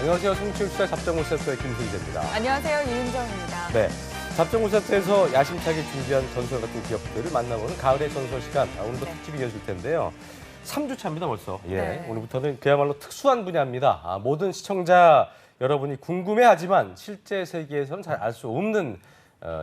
안녕하세요. 송치울시대 잡정무센터의 김승재입니다. 안녕하세요. 이은정입니다. 네, 잡정무센터에서 야심차게 준비한 전설 같은 기업들을 만나보는 가을의 전설 시간. 오늘도 특집이 이어질 텐데요. 3주차입니다, 벌써. 예, 네. 오늘부터는 그야말로 특수한 분야입니다. 모든 시청자 여러분이 궁금해하지만 실제 세계에서는 잘 알 수 없는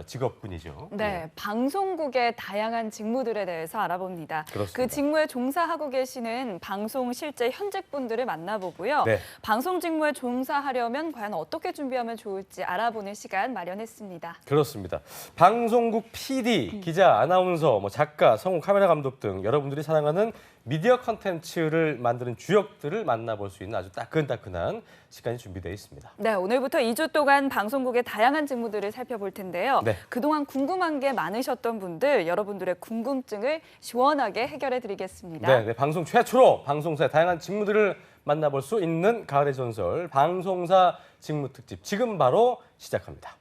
직업군이죠. 네, 방송국의 다양한 직무들에 대해서 알아봅니다. 그렇습니다. 그 직무에 종사하고 계시는 방송 실제 현직분들을 만나보고요. 네. 방송 직무에 종사하려면 과연 어떻게 준비하면 좋을지 알아보는 시간 마련했습니다. 그렇습니다. 방송국 PD, 기자, 아나운서, 작가, 성우, 카메라 감독 등 여러분들이 사랑하는 미디어 컨텐츠를 만드는 주역들을 만나볼 수 있는 아주 따끈따끈한 시간이 준비되어 있습니다. 네, 오늘부터 2주 동안 방송국의 다양한 직무들을 살펴볼 텐데요. 네. 그동안 궁금한 게 많으셨던 분들, 여러분들의 궁금증을 시원하게 해결해 드리겠습니다. 네, 방송 최초로 방송사의 다양한 직무들을 만나볼 수 있는 가을의 전설 방송사 직무 특집 지금 바로 시작합니다.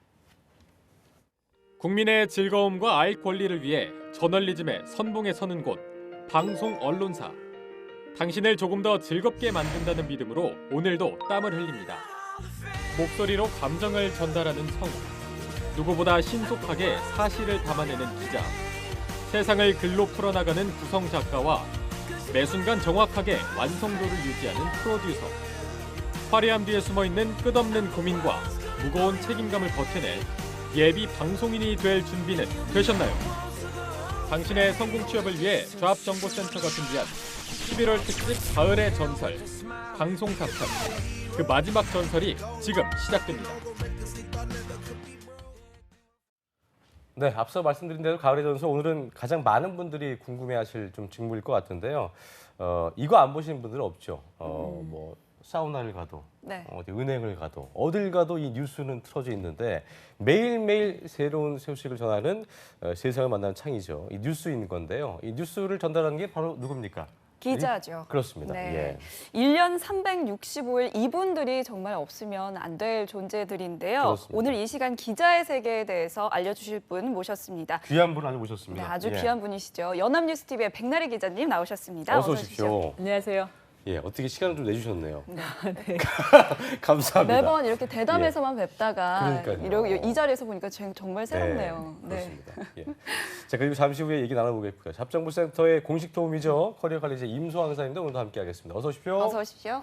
국민의 즐거움과 알 권리를 위해 저널리즘의 선봉에 서는 곳 방송 언론사. 당신을 조금 더 즐겁게 만든다는 믿음으로 오늘도 땀을 흘립니다. 목소리로 감정을 전달하는 성우. 누구보다 신속하게 사실을 담아내는 기자. 세상을 글로 풀어나가는 구성 작가와 매 순간 정확하게 완성도를 유지하는 프로듀서. 화려함 뒤에 숨어있는 끝없는 고민과 무거운 책임감을 버텨낼 예비 방송인이 될 준비는 되셨나요? 당신의 성공 취업을 위해 조합정보센터가 준비한 11월 특집 가을의 전설, 방송사 편. 그 마지막 전설이 지금 시작됩니다. 네, 앞서 말씀드린 대로 가을의 전설 오늘은 가장 많은 분들이 궁금해하실 좀 직무일 것 같은데요. 이거 안 보시는 분들은 없죠. 사우나를 가도, 네. 어디 은행을 가도, 어딜 가도 이 뉴스는 틀어져 있는데 매일매일 새로운 소식을 전하는 세상을 만나는 창이죠. 이 뉴스인 건데요. 이 뉴스를 전달하는 게 바로 누굽니까? 기자죠. 그렇습니다. 네. 예. 1년 365일 이분들이 정말 없으면 안 될 존재들인데요. 그렇습니다. 오늘 이 시간 기자의 세계에 대해서 알려주실 분 모셨습니다. 귀한 분 아주 모셨습니다. 네, 아주 예. 귀한 분이시죠. 연합뉴스TV의 백나리 기자님 나오셨습니다. 어서 오십시오. 안녕하세요. 예, 어떻게 시간을 좀 내주셨네요. 네. 감사합니다. 매번 이렇게 대담에서만 뵙다가 그러니까요. 이 자리에서 보니까 정말 새롭네요. 네, 그렇습니다. 예. 자, 그리고 잠시 후에 얘기 나눠보겠고요. 잡정부센터의 공식 도우미죠. 커리어 관리자 임소환 강사님도 오늘도 함께하겠습니다. 어서 오십시오. 어서 오십시오.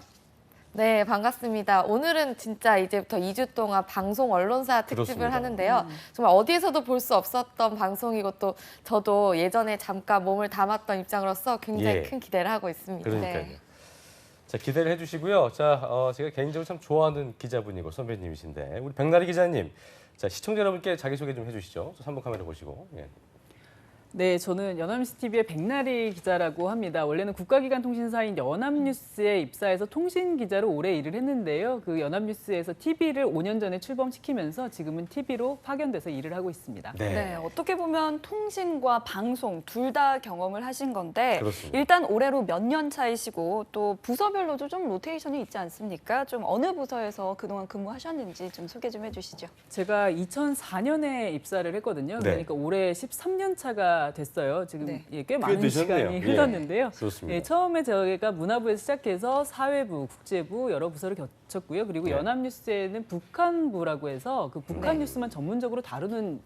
네, 반갑습니다. 오늘은 진짜 이제부터 2주 동안 방송 언론사 특집을 그렇습니다. 하는데요. 정말 어디에서도 볼 수 없었던 방송이고 또 저도 예전에 잠깐 몸을 담았던 입장으로서 굉장히 예. 큰 기대를 하고 있습니다. 그러니까요. 네. 자, 기대를 해주시고요. 자, 제가 개인적으로 참 좋아하는 기자분이고 선배님이신데 우리 백나리 기자님, 자 시청자 여러분께 자기소개 좀 해주시죠. 3번 카메라 보시고. 예. 네, 저는 연합뉴스TV의 백나리 기자라고 합니다. 원래는 국가기관 통신사인 연합뉴스에 입사해서 통신 기자로 오래 일을 했는데요. 그 연합뉴스에서 TV를 5년 전에 출범시키면서 지금은 TV로 파견돼서 일을 하고 있습니다. 네, 어떻게 보면 통신과 방송 둘 다 경험을 하신 건데 그렇습니다. 일단 올해로 몇 년 차이시고 또 부서별로도 좀 로테이션이 있지 않습니까? 좀 어느 부서에서 그동안 근무하셨는지 좀 소개 좀 해주시죠. 제가 2004년에 입사를 했거든요. 네. 그러니까 올해 13년 차가 됐어요. 지금 네. 꽤 많은 되셨네요. 시간이 예. 흘렀는데요. 그렇습니다. 예, 처음에 저희가 문화부에서 시작해서 사회부, 국제부 여러 부서를 거쳤고요. 그리고 네. 연합뉴스에는 북한부라고 해서 그 북한 네. 뉴스만 전문적으로 다루는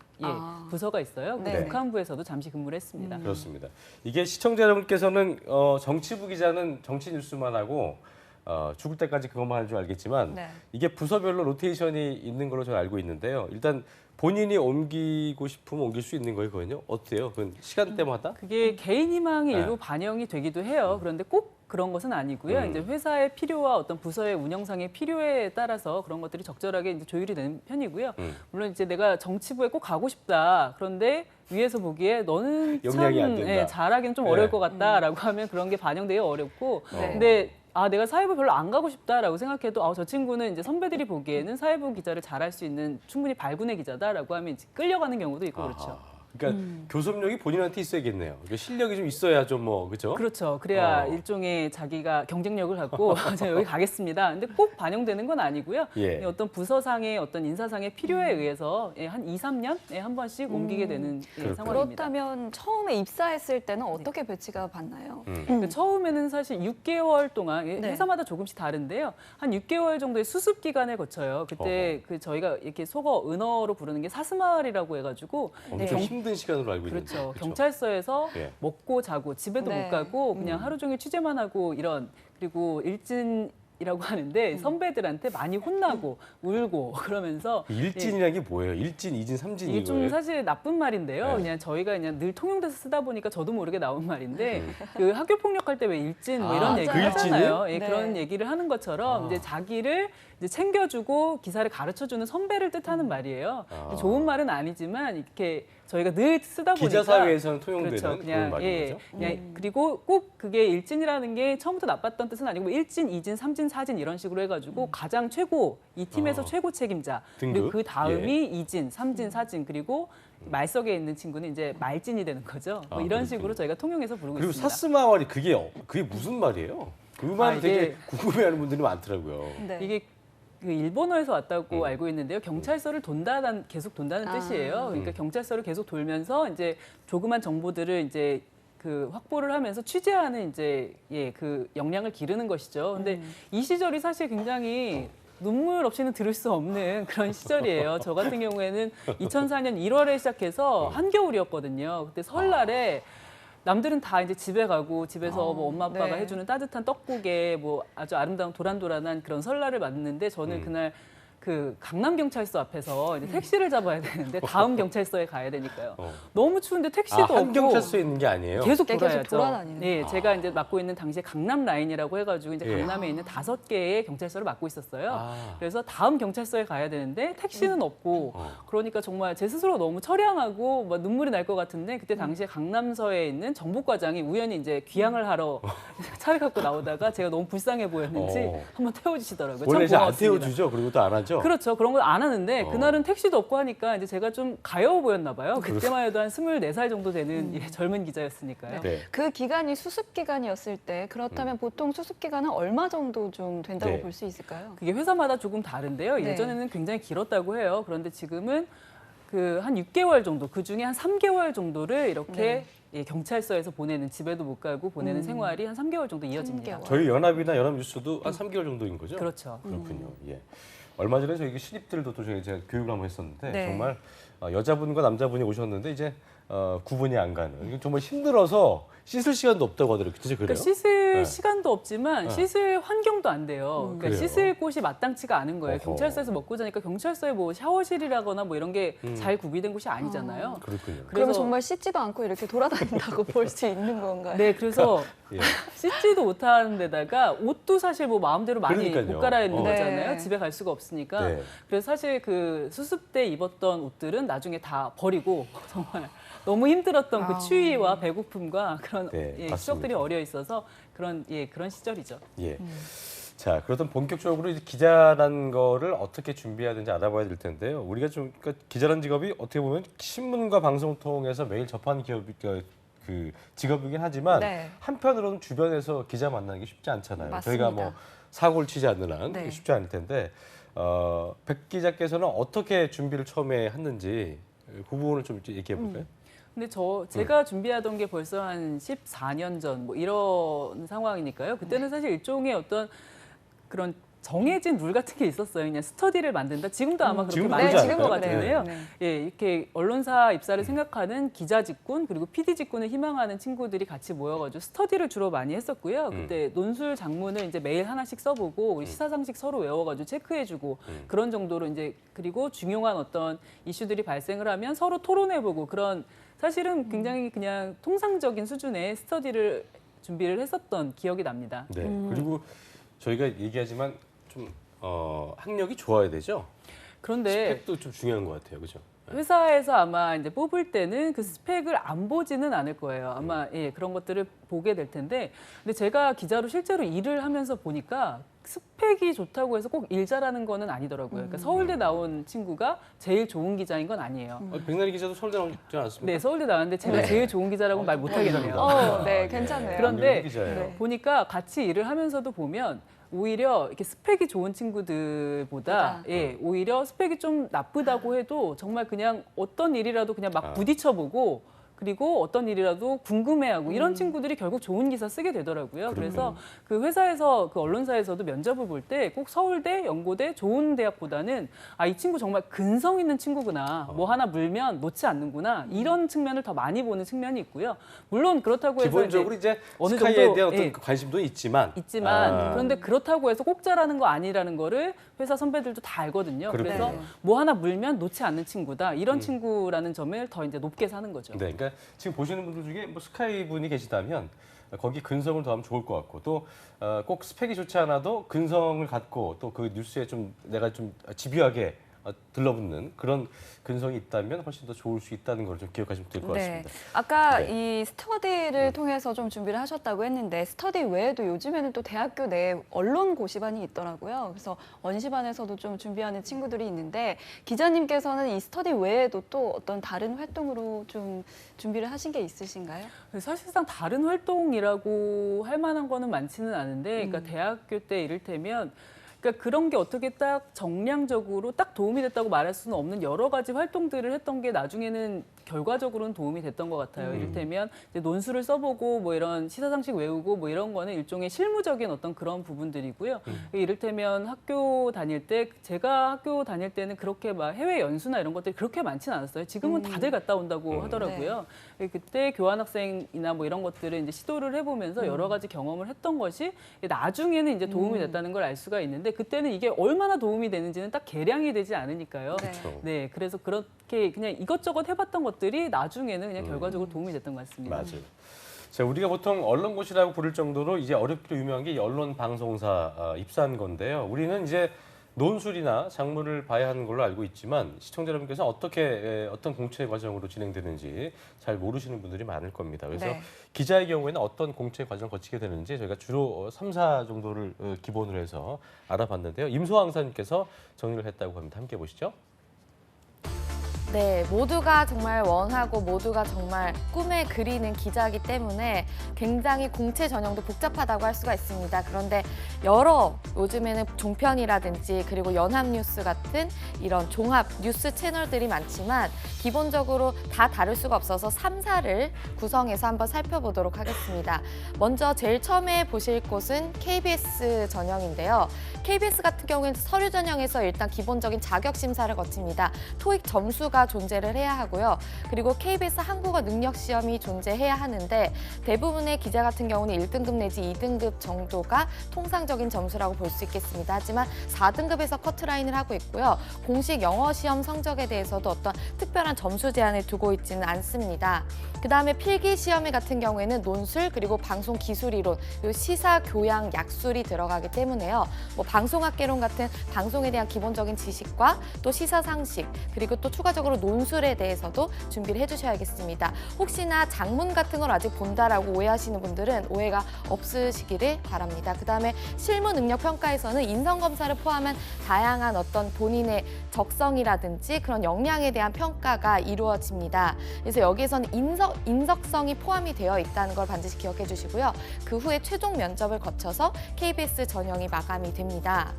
부서가 있어요. 그 네. 북한부에서도 잠시 근무를 했습니다. 그렇습니다. 이게 시청자 여러분께서는 정치부 기자는 정치 뉴스만 하고 죽을 때까지 그것만 할 줄 알겠지만 네. 이게 부서별로 로테이션이 있는 걸로 저는 알고 있는데요. 일단 본인이 옮기고 싶으면 옮길 수 있는 거예요, 그거는요? 어때요? 그건 시간대마다? 그게 개인 희망이 네. 일부 반영이 되기도 해요. 그런데 꼭 그런 것은 아니고요. 이제 회사의 필요와 어떤 부서의 운영상의 필요에 따라서 그런 것들이 적절하게 이제 조율이 되는 편이고요. 물론 이제 내가 정치부에 꼭 가고 싶다. 그런데 위에서 보기에 너는 역량이 안 참 된다. 잘하기는 좀 네. 어려울 것 같다라고 하면 그런 게 반영되기 어렵고. 네. 근데 내가 사회부 별로 안 가고 싶다라고 생각해도 저 친구는 이제 선배들이 보기에는 사회부 기자를 잘할 수 있는 충분히 발군의 기자다라고 하면 이제 끌려가는 경우도 있고 그렇죠. 그러니까 교섭력이 본인한테 있어야겠네요. 그러니까 실력이 좀 있어야 좀 뭐 그죠? 그렇죠. 그래야 어. 일종의 자기가 경쟁력을 갖고 제가 여기 가겠습니다. 근데 꼭 반영되는 건 아니고요. 예. 어떤 부서상의 어떤 인사상의 필요에 의해서 한 2, 3년에 한 번씩 옮기게 되는 상황입니다. 그렇다면 처음에 입사했을 때는 어떻게 배치가 받나요? 그 처음에는 사실 6개월 동안 네. 회사마다 조금씩 다른데요. 한 6개월 정도의 수습 기간을 거쳐요. 그때 그 저희가 이렇게 속어 은어로 부르는 게 사스마을이라고 해가지고 엄청 힘든 시간으로 알고 있는데. 그렇죠. 경찰서에서 예. 먹고 자고 집에도 네. 못 가고 그냥 하루 종일 취재만 하고 이런 그리고 일진이라고 하는데 선배들한테 많이 혼나고 울고 그러면서 일진이라는 게 뭐예요? 일진, 이진, 삼진 이게 좀 이거예요? 사실 나쁜 말인데요. 네. 그냥 저희가 그냥 늘 통용돼서 쓰다 보니까 저도 모르게 나온 말인데 그 학교 폭력할 때 왜 일진 뭐 이런 아, 얘기 그 하잖아요. 예, 네. 그런 얘기를 하는 것처럼 이제 자기를 이제 챙겨주고 기사를 가르쳐주는 선배를 뜻하는 말이에요. 아. 좋은 말은 아니지만 이렇게 저희가 늘 쓰다 보니까 기자 사회에서는 통용되는 그렇죠. 그런 그냥 말인 예, 거죠? 그냥 그리고 꼭 그게 일진이라는 게 처음부터 나빴던 뜻은 아니고 일진, 이진, 삼진, 사진 이런 식으로 해가지고 가장 최고 이 팀에서 최고 책임자 등급? 그리고 그 다음이 이진, 삼진, 사진 그리고 말석에 있는 친구는 이제 말진이 되는 거죠. 뭐 아, 이런 그렇군요. 식으로 저희가 통용해서 부르고 그리고 있습니다. 사스마월이 그게 무슨 말이에요? 그 말 아, 되게 이게- 궁금해하는 분들이 많더라고요. 네. 이게 그 일본어에서 왔다고 알고 있는데요. 경찰서를 계속 돈다는 아. 뜻이에요. 그러니까 경찰서를 계속 돌면서 이제 조그만 정보들을 이제 그 확보를 하면서 취재하는 이제 그 역량을 기르는 것이죠. 근데 이 시절이 사실 굉장히 눈물 없이는 들을 수 없는 그런 시절이에요. 저 같은 경우에는 2004년 1월에 시작해서 한겨울이었거든요. 그때 설날에 남들은 다 이제 집에 가고 집에서 뭐 엄마 아빠가 네. 해주는 따뜻한 떡국에 뭐 아주 아름다운 도란도란한 그런 설날을 맞는데 저는 그날 그 강남경찰서 앞에서 이제 택시를 잡아야 되는데 다음 경찰서에 가야 되니까요. 너무 추운데 택시도 한 없고 경찰서에 있는 게 아니에요? 계속 계속 돌아야죠. 돌아다니는 네, 제가 이제 맡고 있는 당시에 강남 라인이라고 해가지고 이제 예. 강남에 있는 5개의 경찰서를 맡고 있었어요. 아. 그래서 다음 경찰서에 가야 되는데 택시는 없고 그러니까 정말 제 스스로 너무 처량하고 막 눈물이 날 것 같은데 그때 당시에 강남서에 있는 정보과장이 우연히 이제 귀향을 하러 차를 갖고 나오다가 제가 너무 불쌍해 보였는지 어. 한번 태워주시더라고요. 원래 참 이제 안 고마웠습니다. 태워주죠? 그리고 또 안 하죠? 그렇죠. 그런 걸 안 하는데 어. 그날은 택시도 없고 하니까 이제 제가 좀 가여워 보였나 봐요. 그때만 해도 한 24살 정도 되는 젊은 기자였으니까요. 네. 그 기간이 수습 기간이었을 때 그렇다면 보통 수습 기간은 얼마 정도 좀 된다고 네. 볼 수 있을까요? 그게 회사마다 조금 다른데요. 네. 예전에는 굉장히 길었다고 해요. 그런데 지금은 그 한 6개월 정도, 그 중에 한 3개월 정도를 이렇게 네. 예, 경찰서에서 보내는 집에도 못 가고 보내는 생활이 한 3개월 정도 이어집니다. 3개월. 저희 연합이나 연합뉴스도 한 3개월 정도인 거죠? 그렇죠. 그렇군요. 예. 얼마 전에 저희 신입들도 또 제가 교육을 한번 했었는데 네. 정말 여자분과 남자분이 오셨는데 이제 구분이 안 가는. 이게 정말 힘들어서 씻을 시간도 없다고 하더라고요. 진짜 그래요? 그러니까 씻을 네. 시간도 없지만 씻을 환경도 안 돼요. 그러니까 그래요? 씻을 곳이 마땅치가 않은 거예요. 어허. 경찰서에서 먹고 자니까 경찰서에 뭐 샤워실이라거나 뭐 이런 게 잘 구비된 곳이 아니잖아요. 그렇군요. 그러면 정말 씻지도 않고 이렇게 돌아다닌다고 볼 수 있는 건가요? 네, 그래서 예. 씻지도 못하는 데다가 옷도 사실 뭐 마음대로 많이 그러니까요. 못 갈아입는 어. 거잖아요. 네. 집에 갈 수가 없으니까. 네. 그래서 사실 그 수습 때 입었던 옷들은 나중에 다 버리고 정말 너무 힘들었던 그 추위와 배고픔과 그런 네, 맞습니다. 추억들이 어려 있어서 그런 그런 시절이죠. 예. 자, 그렇다면 본격적으로 이제 기자라는 거를 어떻게 준비해야 되는지 알아봐야 될 텐데요. 우리가 좀 그러니까 기자라는 직업이 어떻게 보면 신문과 방송을 통해서 매일 접하는 그 직업이긴 하지만 네. 한편으로는 주변에서 기자 만나는 게 쉽지 않잖아요. 저희가 뭐 맞습니다. 사고를 치지 않는 한 네. 쉽지 않을 텐데 백 기자께서는 어떻게 준비를 처음에 했는지 그 부분을 좀 얘기해 볼까요? 근데 제가 준비하던 게 벌써 한 14년 전 뭐 이런 상황이니까요. 그때는 사실 일종의 어떤 그런 정해진 룰 같은 게 있었어요. 그냥 스터디를 만든다. 지금도 아마 그렇게 지금도 많이 그러지 하는 것 않을까요? 같은데요. 네. 예, 이렇게 언론사 입사를 생각하는 기자 직군 그리고 PD 직군을 희망하는 친구들이 같이 모여가지고 스터디를 주로 많이 했었고요. 그때 논술 장문을 이제 매일 하나씩 써보고 우리 시사상식 서로 외워가지고 체크해주고 그런 정도로 이제 그리고 중요한 어떤 이슈들이 발생을 하면 서로 토론해보고 그런 사실은 굉장히 그냥 통상적인 수준의 스터디를 준비를 했었던 기억이 납니다. 네. 그리고 저희가 얘기하지만 좀 학력이 좋아야 되죠. 그런데 스펙도 좀 중요한 것 같아요, 그렇죠? 회사에서 아마 이제 뽑을 때는 그 스펙을 안 보지는 않을 거예요. 아마 예, 그런 것들을 보게 될 텐데, 근데 제가 기자로 실제로 일을 하면서 보니까 스펙이 좋다고 해서 꼭 일 잘하는 거는 아니더라고요. 그러니까 서울대 나온 친구가 제일 좋은 기자인 건 아니에요. 백나리 기자도 서울대 나오지 않았습니까? 네, 서울대 나왔는데 제가 제일 좋은 기자라고는 말 못하겠네요. 네, 괜찮네요. 그런데 기자예요. 네. 보니까 같이 일을 하면서도 보면 오히려 이렇게 스펙이 좋은 친구들보다 오히려 스펙이 좀 나쁘다고 해도 정말 그냥 어떤 일이라도 그냥 막 부딪혀보고 그리고 어떤 일이라도 궁금해하고 이런 친구들이 결국 좋은 기사 쓰게 되더라고요. 그래서 그 회사에서 그 언론사에서도 면접을 볼 때 꼭 서울대, 연고대 좋은 대학보다는 이 친구 정말 근성 있는 친구구나. 뭐 하나 물면 놓지 않는구나. 이런 측면을 더 많이 보는 측면이 있고요. 물론 그렇다고 해서 기본적으로 이제 어느 스카이에 정도, 대한 어떤 예. 그 관심도 있지만 그런데 그렇다고 해서 꼭 잘하는 거 아니라는 거를 회사 선배들도 다 알거든요. 그렇군요. 그래서 뭐 하나 물면 놓지 않는 친구다. 이런 친구라는 점을 더 이제 높게 사는 거죠. 네, 그러니까 지금 보시는 분들 중에 뭐 스카이 분이 계시다면 거기 근성을 더하면 좋을 것 같고 또 꼭 스펙이 좋지 않아도 근성을 갖고 또 그 뉴스에 좀 내가 좀 집요하게 들러붙는 그런 근성이 있다면 훨씬 더 좋을 수 있다는 걸 좀 기억하시면 될 것 같습니다. 아까 네. 이 스터디를 통해서 좀 준비를 하셨다고 했는데 스터디 외에도 요즘에는 또 대학교 내에 언론 고시반이 있더라고요. 그래서 원시반에서도 좀 준비하는 친구들이 있는데 기자님께서는 이 스터디 외에도 또 어떤 다른 활동으로 좀 준비를 하신 게 있으신가요? 사실상 다른 활동이라고 할 만한 거는 많지는 않은데, 그러니까 대학교 때 이를테면 그러니까 그런 게 어떻게 딱 정량적으로 딱 도움이 됐다고 말할 수는 없는 여러 가지 활동들을 했던 게 나중에는 결과적으로는 도움이 됐던 것 같아요. 이를테면 이제 논술을 써보고 뭐 이런 시사상식 외우고 뭐 이런 거는 일종의 실무적인 어떤 그런 부분들이고요. 이를테면 학교 다닐 때 제가 학교 다닐 때는 그렇게 막 해외 연수나 이런 것들이 그렇게 많지는 않았어요. 지금은 다들 갔다 온다고 하더라고요. 그때 교환학생이나 뭐 이런 것들을 이제 시도를 해보면서 여러 가지 경험을 했던 것이 나중에는 이제 도움이 됐다는 걸 알 수가 있는데 그때는 이게 얼마나 도움이 되는지는 딱 계량이 되지 않으니까요. 그렇죠. 네, 그래서 그렇게 그냥 이것저것 해봤던 것들이 나중에는 그냥 결과적으로 도움이 됐던 것 같습니다. 맞아요. 자, 우리가 보통 언론고시라고 부를 정도로 이제 어렵기로 유명한 게 이 언론방송사 입사한 건데요. 우리는 이제 논술이나 작물을 봐야 하는 걸로 알고 있지만 시청자 여러분께서 어떻게 어떤 공채 과정으로 진행되는지 잘 모르시는 분들이 많을 겁니다. 그래서 네. 기자의 경우에는 어떤 공채 과정을 거치게 되는지 저희가 주로 3, 4 정도를 기본으로 해서 알아봤는데요. 임소왕 사님께서 정리를 했다고 합니다. 함께 보시죠. 네, 모두가 정말 원하고 모두가 정말 꿈에 그리는 기자이기 때문에 굉장히 공채 전형도 복잡하다고 할 수가 있습니다. 그런데 여러 요즘에는 종편이라든지 그리고 연합뉴스 같은 이런 종합 뉴스 채널들이 많지만 기본적으로 다 다를 수가 없어서 3사를 구성해서 한번 살펴보도록 하겠습니다. 먼저 제일 처음에 보실 곳은 KBS 전형인데요. KBS 같은 경우에는 서류 전형에서 일단 기본적인 자격 심사를 거칩니다. 토익 점수가 존재를 해야 하고요. 그리고 KBS 한국어 능력 시험이 존재해야 하는데 대부분의 기자 같은 경우는 1등급 내지 2등급 정도가 통상적인 점수라고 볼 수 있겠습니다. 하지만 4등급에서 커트라인을 하고 있고요. 공식 영어 시험 성적에 대해서도 어떤 특별한 점수 제한을 두고 있지는 않습니다. 그다음에 필기 시험에 같은 경우에는 논술 그리고 방송 기술이론, 시사 교양 약술이 들어가기 때문에요. 뭐 방송학개론 같은 방송에 대한 기본적인 지식과 또 시사 상식 그리고 또 추가적으로 논술에 대해서도 준비를 해주셔야겠습니다. 혹시나 작문 같은 걸 아직 본다라고 오해하시는 분들은 오해가 없으시기를 바랍니다. 그다음에 실무 능력 평가에서는 인성 검사를 포함한 다양한 어떤 본인의 적성이라든지 그런 역량에 대한 평가가 이루어집니다. 그래서 여기에서는 인적성이 포함이 되어 있다는 걸 반드시 기억해 주시고요. 그 후에 최종 면접을 거쳐서 KBS 전형이 마감이 됩니다.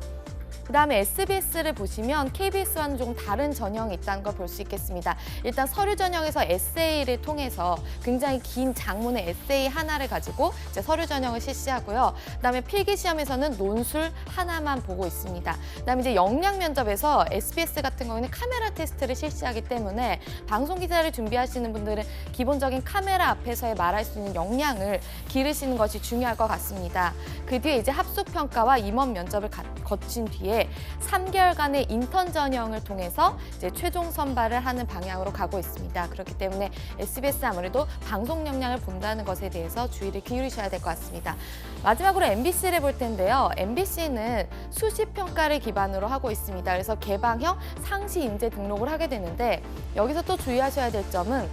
그다음에 SBS를 보시면 KBS와는 조금 다른 전형이 있다는 걸 볼 수 있겠습니다. 일단 서류 전형에서 에세이를 통해서 굉장히 긴 장문의 에세이 하나를 가지고 이제 서류 전형을 실시하고요. 그다음에 필기 시험에서는 논술 하나만 보고 있습니다. 그다음에 이제 역량 면접에서 SBS 같은 경우는 카메라 테스트를 실시하기 때문에 방송 기자를 준비하시는 분들은 기본적인 카메라 앞에서의 말할 수 있는 역량을 기르시는 것이 중요할 것 같습니다. 그 뒤에 이제 합숙 평가와 임원 면접을 거친 뒤에 뒤에 3개월간의 인턴 전형을 통해서 이제 최종 선발을 하는 방향으로 가고 있습니다. 그렇기 때문에 SBS 아무래도 방송 역량을 본다는 것에 대해서 주의를 기울이셔야 될 것 같습니다. 마지막으로 MBC를 볼 텐데요. MBC는 수시 평가를 기반으로 하고 있습니다. 그래서 개방형 상시 인재 등록을 하게 되는데 여기서 또 주의하셔야 될 점은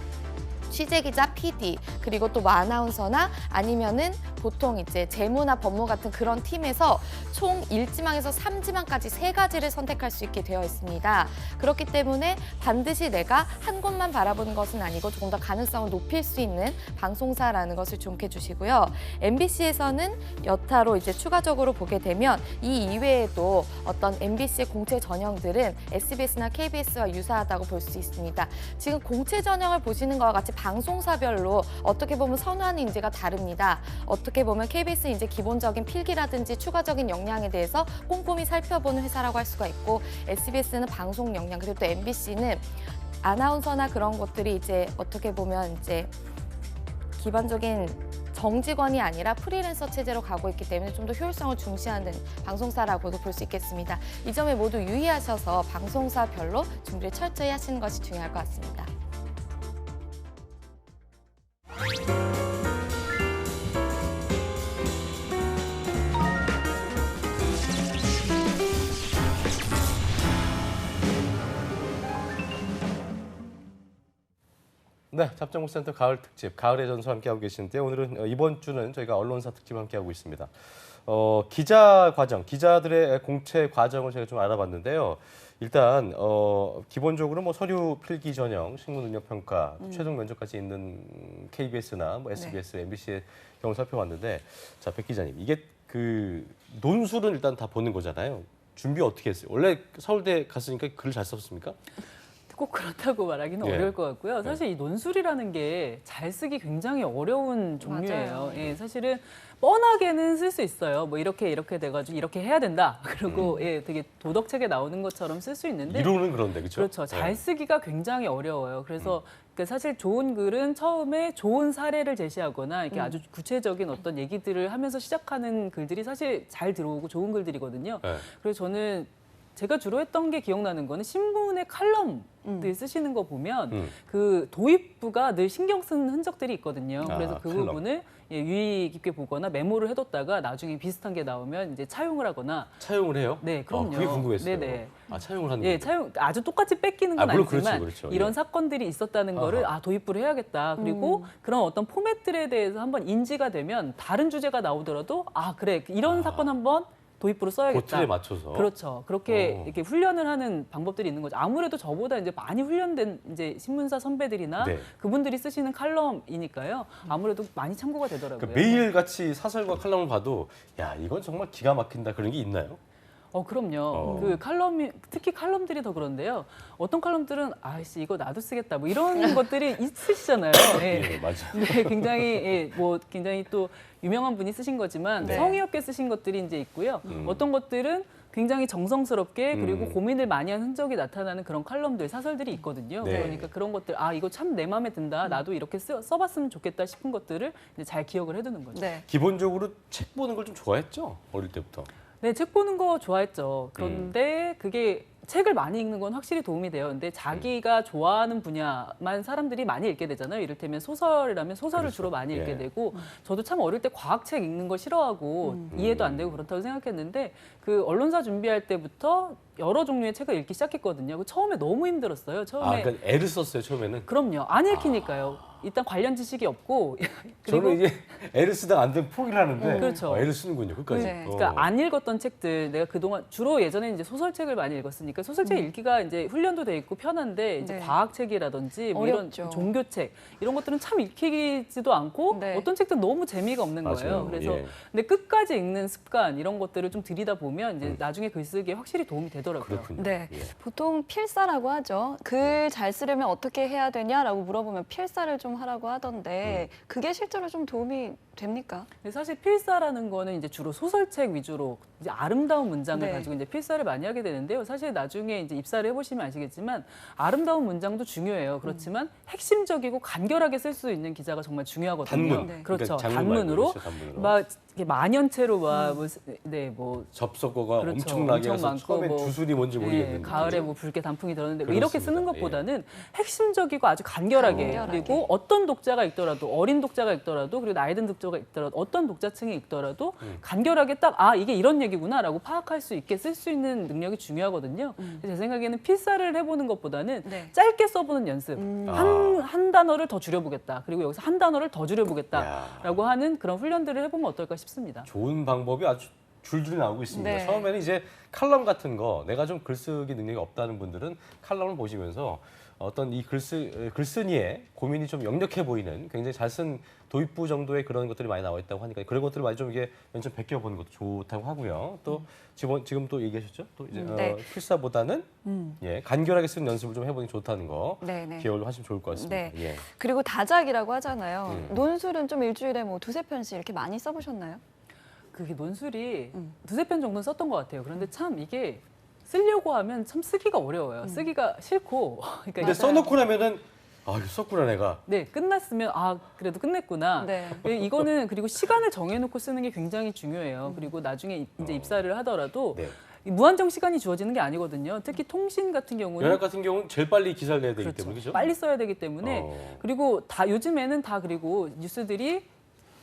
취재기자, PD, 그리고 또 뭐 아나운서나 아니면은 보통 이제 재무나 법무 같은 그런 팀에서 총 1지망에서 3지망까지 3가지를 선택할 수 있게 되어 있습니다. 그렇기 때문에 반드시 내가 한 곳만 바라보는 것은 아니고 조금 더 가능성을 높일 수 있는 방송사라는 것을 기억해 주시고요. MBC에서는 여타로 이제 추가적으로 보게 되면 이 이외에도 어떤 MBC의 공채 전형들은 SBS나 KBS와 유사하다고 볼 수 있습니다. 지금 공채 전형을 보시는 것과 같이 방송사별로 어떻게 보면 선호하는 인재가 다릅니다. 어떻게 보면 KBS는 이제 기본적인 필기라든지 추가적인 역량에 대해서 꼼꼼히 살펴보는 회사라고 할 수가 있고 SBS는 방송 역량, 그리고 또 MBC는 아나운서나 그런 것들이 이제 어떻게 보면 이제 기본적인 정직원이 아니라 프리랜서 체제로 가고 있기 때문에 좀 더 효율성을 중시하는 방송사라고도 볼 수 있겠습니다. 이 점에 모두 유의하셔서 방송사별로 준비를 철저히 하시는 것이 중요할 것 같습니다. 네, 잡정무센터 가을 특집, 가을의 전서 함께하고 계시는데요. 오늘은 이번 주는 저희가 언론사 특집 함께하고 있습니다. 기자 과정, 기자들의 공채 과정을 제가 좀 알아봤는데요. 일단 기본적으로 뭐 서류 필기 전형, 식무 능력 평가, 최종 면접까지 있는 KBS나 뭐 SBS, MBC의 경우 살펴봤는데, 자, 백 기자님, 이게 그 논술은 일단 다 보는 거잖아요. 준비 어떻게 했어요? 원래 서울대 갔으니까 글을 잘 썼습니까? 꼭 그렇다고 말하기는 예. 어려울 것 같고요. 사실 이 논술이라는 게 잘 쓰기 굉장히 어려운 종류예요. 맞아요. 예, 사실은 뻔하게는 쓸 수 있어요. 뭐 이렇게 돼가지고 이렇게 해야 된다. 그리고 예, 되게 도덕책에 나오는 것처럼 쓸 수 있는데 이론은 그런데, 그렇죠? 그렇죠. 잘 쓰기가 굉장히 어려워요. 그래서 그 사실 좋은 글은 처음에 좋은 사례를 제시하거나 이렇게 아주 구체적인 어떤 얘기들을 하면서 시작하는 글들이 사실 잘 들어오고 좋은 글들이거든요. 네. 그래서 저는 제가 주로 했던 게 기억나는 거는 신문의 칼럼들 쓰시는 거 보면 그 도입부가 늘 신경 쓴 흔적들이 있거든요. 아, 그래서 그 칼럼. 부분을 예, 유의 깊게 보거나 메모를 해뒀다가 나중에 비슷한 게 나오면 이제 차용을 하거나 차용을 해요? 네, 그럼요. 그게 궁금했어요. 네네. 아, 차용을 하는 예, 거예요? 차용 아주 똑같이 뺏기는 건 물론 아니지만 그렇죠. 이런 예. 사건들이 있었다는 거를 아하. 도입부를 해야겠다. 그리고 그런 어떤 포맷들에 대해서 한번 인지가 되면 다른 주제가 나오더라도 그래 이런 사건 한번 도입부로 그 써야겠다. 틀에 맞춰서. 그렇죠. 그렇게 어. 이렇게 훈련을 하는 방법들이 있는 거죠. 아무래도 저보다 이제 많이 훈련된 이제 신문사 선배들이나 네. 그분들이 쓰시는 칼럼이니까요. 아무래도 많이 참고가 되더라고요. 그러니까 매일 같이 사설과 칼럼을 봐도 야, 이건 정말 기가 막힌다 그런 게 있나요? 그럼요. 그 칼럼이 특히 칼럼들이 더 그런데요. 어떤 칼럼들은 아이씨 이거 나도 쓰겠다. 뭐 이런 것들이 있으시잖아요. 예. 예, 맞아. 네, 굉장히 또 유명한 분이 쓰신 거지만 네. 성의 없게 쓰신 것들이 이제 있고요. 어떤 것들은 굉장히 정성스럽게 그리고 고민을 많이 한 흔적이 나타나는 그런 칼럼들, 사설들이 있거든요. 네. 그러니까 그런 것들 이거 참 내 마음에 든다. 나도 이렇게 써봤으면 좋겠다 싶은 것들을 이제 잘 기억을 해두는 거죠. 네. 기본적으로 책 보는 걸 좀 좋아했죠? 어릴 때부터. 네, 책 보는 거 좋아했죠. 그런데 그게 책을 많이 읽는 건 확실히 도움이 돼요. 근데 자기가 좋아하는 분야만 사람들이 많이 읽게 되잖아요. 이를테면 소설이라면 소설을 그렇죠. 주로 많이 예. 읽게 되고 저도 참 어릴 때 과학책 읽는 걸 싫어하고 이해도 안 되고 그렇다고 생각했는데 그 언론사 준비할 때부터 여러 종류의 책을 읽기 시작했거든요. 처음에 너무 힘들었어요. 처음에 그러니까 애를 썼어요, 처음에는. 그럼요. 안 읽히니까요. 일단 관련 지식이 없고 그리고 저는 이제 애를 쓰다가 안 되면 포기를 하는데 그렇죠. 애를 쓰는군요, 끝까지. 네. 그러니까 안 읽었던 책들 내가 그동안 주로 예전에 이제 소설책을 많이 읽었으니까 소설책 읽기가 이제 훈련도 돼 있고 편한데 이제 네. 과학책이라든지 뭐 이런 어렵죠. 종교책 이런 것들은 참 읽히지도 않고 네. 어떤 책들은 너무 재미가 없는 거예요. 맞아요. 그래서 예. 근데 끝까지 읽는 습관 이런 것들을 좀 들이다 보면 이제 나중에 글쓰기에 확실히 도움이 되더라고요. 되더라고요. 그렇군요. 네, 예. 보통 필사라고 하죠. 글 잘 쓰려면 어떻게 해야 되냐라고 물어보면 필사를 좀 하라고 하던데 그게 실제로 좀 도움이 됩니까? 근데 사실 필사라는 거는 이제 주로 소설책 위주로 이제 아름다운 문장을 네. 가지고 이제 필사를 많이 하게 되는데요. 사실 나중에 이제 입사를 해보시면 아시겠지만 아름다운 문장도 중요해요. 그렇지만 핵심적이고 간결하게 쓸 수 있는 기자가 정말 중요하거든요. 단문. 네. 그렇죠. 그러니까 장문 말고 단문으로 그렇죠, 단문으로. 막 이렇게 만연체로 뭐 접속어가 그렇죠. 엄청나게 엄청 해서 많고 처음에 뭐, 주술이 뭔지 모르겠는데. 가을에 뭐 붉게 단풍이 들었는데 뭐 이렇게 쓰는 그렇습니다. 것보다는 핵심적이고 아주 간결하게, 간결하게. 그리고 어떤 독자가 읽더라도 어린 독자가 읽더라도 그리고 나이 든 독자가 읽더라도 어떤 독자층이 읽더라도 간결하게 딱 이게 이런 얘기구나라고 파악할 수 있게 쓸 수 있는 능력이 중요하거든요. 제 생각에는 필사를 해보는 것보다는 네. 짧게 써보는 연습. 아. 한 단어를 더 줄여보겠다. 그리고 여기서 한 단어를 더 야. 줄여보겠다라고 하는 그런 훈련들을 해보면 어떨까 싶습니다. 좋은 방법이 아주 줄줄이 나오고 있습니다. 네. 처음에는 이제 칼럼 같은 거 내가 좀 글쓰기 능력이 없다는 분들은 칼럼을 보시면서 어떤 이 글쓴이의 고민이 좀 역력해 보이는 굉장히 잘 쓴 도입부 정도의 그런 것들이 많이 나와 있다고 하니까 그런 것들을 많이 좀 이게 좀 베껴보는 것도 좋다고 하고요. 또 지금 또 얘기하셨죠? 또 이제 네. 필사보다는 예, 간결하게 쓰는 연습을 좀 해보는 게 좋다는 거 네, 네. 기억을 하시면 좋을 것 같습니다. 네. 예. 그리고 다작이라고 하잖아요. 논술은 좀 일주일에 뭐 두세 편씩 이렇게 많이 써보셨나요? 그게 논술이 두세 편 정도는 썼던 것 같아요. 그런데 참 이게 쓰려고 하면 참 쓰기가 어려워요. 쓰기가 싫고. 그러니까 근데 이게 써놓고 나면은 이거 썼구나 내가. 네, 끝났으면 그래도 끝냈구나. 네. 이거는 그리고 시간을 정해놓고 쓰는 게 굉장히 중요해요. 그리고 나중에 이제 입사를 하더라도 네. 무한정 시간이 주어지는 게 아니거든요. 특히 통신 같은 경우는 연합 같은 경우는 제일 빨리 기사를 내야 되기 때문에 그죠? 빨리 써야 되기 때문에 어. 그리고 요즘에는 그리고 뉴스들이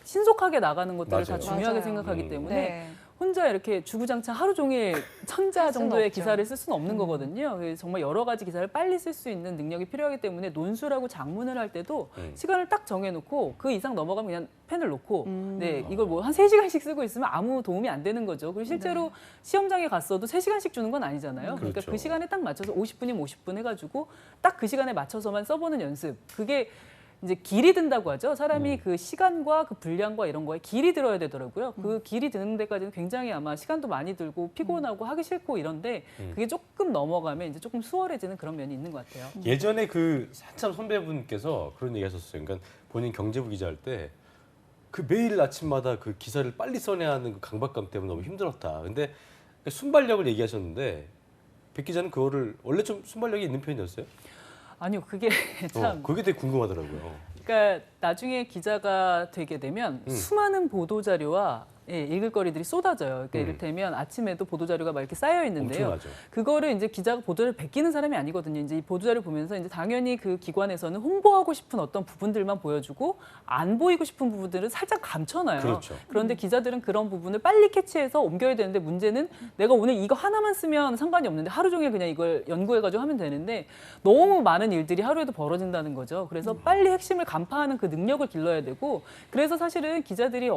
신속하게 나가는 것들을 다 맞아요. 중요하게 맞아요. 생각하기 때문에 네. 혼자 이렇게 주구장창 하루 종일 천자 할 수는 정도의 없죠. 기사를 쓸 수는 없는 거거든요. 그래서 정말 여러 가지 기사를 빨리 쓸 수 있는 능력이 필요하기 때문에 논술하고 장문을 할 때도 시간을 딱 정해놓고 그 이상 넘어가면 그냥 펜을 놓고 네, 이걸 뭐 한 3시간씩 쓰고 있으면 아무 도움이 안 되는 거죠. 그리고 실제로 시험장에 갔어도 3시간씩 주는 건 아니잖아요. 그러니까 그렇죠. 그 시간에 딱 맞춰서 50분이면 50분 해가지고 딱 그 시간에 맞춰서만 써보는 연습. 그게 이제 길이 든다고 하죠. 사람이 그 시간과 그 분량과 이런 거에 길이 들어야 되더라고요. 그 길이 드는 데까지는 굉장히 아마 시간도 많이 들고 피곤하고 하기 싫고 이런데 그게 조금 넘어가면 이제 조금 수월해지는 그런 면이 있는 것 같아요. 예전에 그 한참 선배분께서 그런 얘기 하셨어요. 그러니까 본인 경제부 기자할 때 그 매일 아침마다 그 기사를 빨리 써내야 하는 그 강박감 때문에 너무 힘들었다. 근데 순발력을 얘기하셨는데 백 기자는 그거를 원래 좀 순발력이 있는 편이었어요? 아니요, 그게 참 그게 되게 궁금하더라고요. 그러니까 나중에 기자가 되게 되면 수많은 보도 자료와 읽을 거리들이 쏟아져요. 그러니까 이를테면 아침에도 보도 자료가 막 이렇게 쌓여 있는데요. 엄청나죠. 그거를 이제 기자가 보도를 베끼는 사람이 아니거든요. 이제 이 보도 자료 보면서 이제 당연히 그 기관에서는 홍보하고 싶은 어떤 부분들만 보여주고 안 보이고 싶은 부분들은 살짝 감춰놔요. 그렇죠. 그런데 기자들은 그런 부분을 빨리 캐치해서 옮겨야 되는데 문제는 내가 오늘 이거 하나만 쓰면 상관이 없는데 하루 종일 그냥 이걸 연구해가지고 하면 되는데 너무 많은 일들이 하루에도 벌어진다는 거죠. 그래서 빨리 핵심을 간파하는 그 능력을 길러야 되고 그래서 사실은 기자들이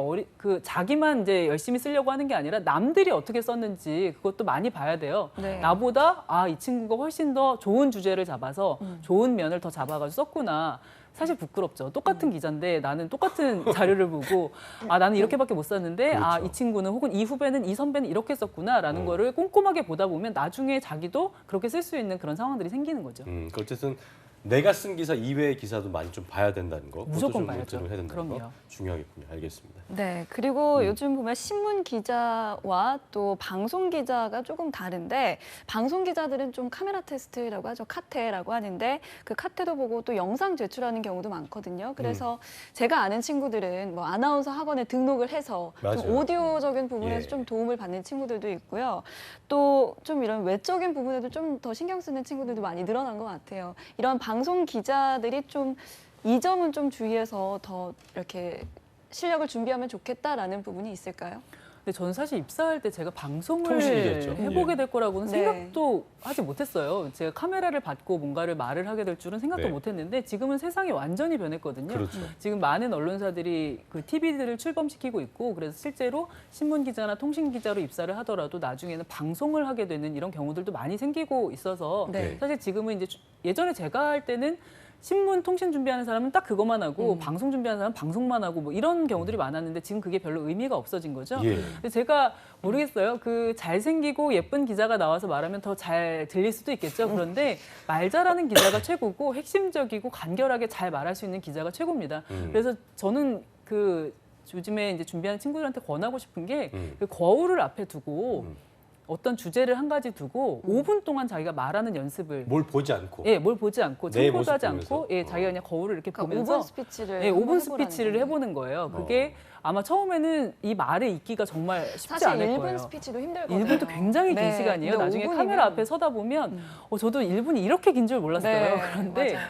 자기만 이제 열심히 쓰려고 하는 게 아니라 남들이 어떻게 썼는지 그것도 많이 봐야 돼요. 네. 나보다 이 친구가 훨씬 더 좋은 주제를 잡아서 좋은 면을 더 잡아가지고 썼구나. 사실 부끄럽죠. 똑같은 기자인데 나는 똑같은 자료를 보고 나는 이렇게밖에 못 썼는데 그렇죠. 이 친구는 혹은 이 후배는 이 선배는 이렇게 썼구나라는 거를 꼼꼼하게 보다 보면 나중에 자기도 그렇게 쓸 수 있는 그런 상황들이 생기는 거죠. 그러니까 어쨌든 내가 쓴 기사 이외의 기사도 많이 좀 봐야 된다는 거. 그것도 무조건 좀 봐야죠. 문제로 해야 된다는 거. 그럼요. 중요하겠군요. 알겠습니다. 네, 그리고 요즘 보면 신문 기자와 또 방송 기자가 조금 다른데 방송 기자들은 좀 카메라 테스트라고 하죠. 카테라고 하는데 그 카테도 보고 또 영상 제출하는 경우도 많거든요. 그래서 제가 아는 친구들은 뭐 아나운서 학원에 등록을 해서 좀 맞아요. 오디오적인 부분에서 예. 좀 도움을 받는 친구들도 있고요. 또 좀 이런 외적인 부분에도 좀 더 신경 쓰는 친구들도 많이 늘어난 것 같아요. 이런 방송 기자들이 좀 이 점은 좀 주의해서 더 이렇게 실력을 준비하면 좋겠다라는 부분이 있을까요? 근데 저는 사실 입사할 때 제가 방송을 통신이겠죠. 해보게 예. 될 거라고는 네. 생각도 하지 못했어요. 제가 카메라를 받고 뭔가를 말을 하게 될 줄은 생각도 네. 못했는데 지금은 세상이 완전히 변했거든요. 그렇죠. 지금 많은 언론사들이 그 TV들을 출범시키고 있고 그래서 실제로 신문 기자나 통신 기자로 입사를 하더라도 나중에는 방송을 하게 되는 이런 경우들도 많이 생기고 있어서 네. 사실 지금은 이제 예전에 제가 할 때는 신문 통신 준비하는 사람은 딱 그것만 하고 방송 준비하는 사람은 방송만 하고 뭐 이런 경우들이 많았는데 지금 그게 별로 의미가 없어진 거죠. 예. 근데 제가 모르겠어요. 그 잘생기고 예쁜 기자가 나와서 말하면 더 잘 들릴 수도 있겠죠. 그런데 말 잘하는 기자가 최고고 핵심적이고 간결하게 잘 말할 수 있는 기자가 최고입니다. 그래서 저는 그 요즘에 이제 준비하는 친구들한테 권하고 싶은 게 그 거울을 앞에 두고 어떤 주제를 한 가지 두고 5분 동안 자기가 말하는 연습을 뭘 보지 않고. 예, 뭘 보지 않고 내 참고도 하지 모습 않고 예, 자기가 그냥 거울을 이렇게 그러니까 보면서 5분 스피치를 예, 5분 한번 스피치를 해보라는 해보는 거예요. 그게 아마 처음에는 이 말의 읽기가 정말 쉽지 사실 않을 1분 거예요. 스피치도 힘들거든요. 1분도 굉장히 긴 네, 시간이에요. 근데 나중에 5분이면 카메라 앞에 서다 보면 저도 1분이 이렇게 긴 줄 몰랐어요. 네, 그런데 맞아요.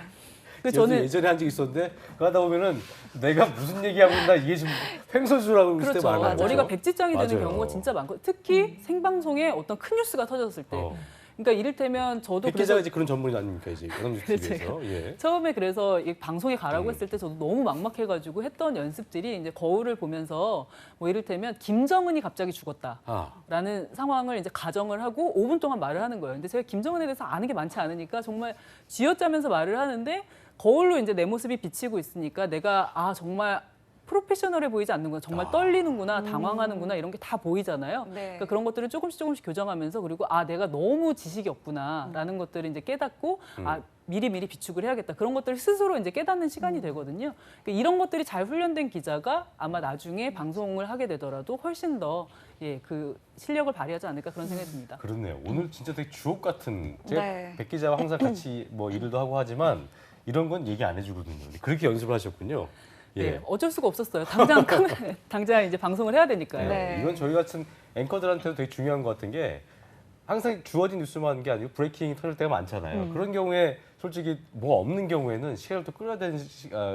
그 저는 저는 예전에 한 적 있었는데 그러다 보면은 내가 무슨 얘기하고 있나 이게 지금 횡설수설하고 있을 때 그렇죠. 많아요. 머리가 백지장이 되는 맞아요. 경우가 진짜 많고 특히 생방송에 어떤 큰 뉴스가 터졌을 때 어. 그러니까 이를테면 저도 백 그래서 기자가 이제 그런 전문이 아닙니까 이제 연합뉴스 그렇죠. TV에서. 예. 처음에 그래서 이 방송에 가라고 했을 때 저도 너무 막막해가지고 했던 연습들이 이제 거울을 보면서 뭐 이를테면 김정은이 갑자기 죽었다. 아, 라는 상황을 이제 가정을 하고 5분 동안 말을 하는 거예요. 근데 제가 김정은에 대해서 아는 게 많지 않으니까 정말 쥐어짜면서 말을 하는데 거울로 이제 내 모습이 비치고 있으니까 내가 아 정말 프로페셔널해 보이지 않는구나, 정말 떨리는구나, 당황하는구나 이런 게 다 보이잖아요. 네. 그러니까 그런 것들을 조금씩 교정하면서 그리고 아 내가 너무 지식이 없구나라는 것들을 이제 깨닫고 아 미리 비축을 해야겠다 그런 것들을 스스로 이제 깨닫는 시간이 되거든요. 그러니까 이런 것들이 잘 훈련된 기자가 아마 나중에 방송을 하게 되더라도 훨씬 더 그 실력을 발휘하지 않을까 그런 생각이 듭니다. 그렇네요. 오늘 진짜 되게 주옥 같은. 제가 네. 백 기자와 항상 같이 뭐 일도 하고 하지만 이런 건 얘기 안 해주거든요. 그렇게 연습을 하셨군요. 예. 네, 어쩔 수가 없었어요. 당장 이제 방송을 해야 되니까요. 네. 이건 저희 같은 앵커들한테도 되게 중요한 것 같은 게 항상 주어진 뉴스만 하는 게 아니고 브레이킹이 터질 때가 많잖아요. 그런 경우에 솔직히 뭐가 없는 경우에는 시간을 또 끌어야 되는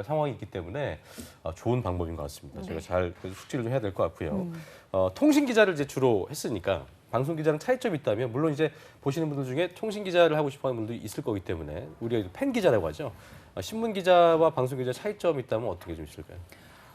상황이 있기 때문에 좋은 방법인 것 같습니다. 저희가 잘 숙지를 좀 해야 될 것 같고요. 통신 기자를 이제 주로 했으니까 방송 기자랑 차이점이 있다면 물론 이제 보시는 분들 중에 통신 기자를 하고 싶어하는 분들이 있을 거기 때문에 우리가 팬 기자라고 하죠. 신문 기자와 방송 기자 차이점이 있다면 어떻게 좀 있을까요?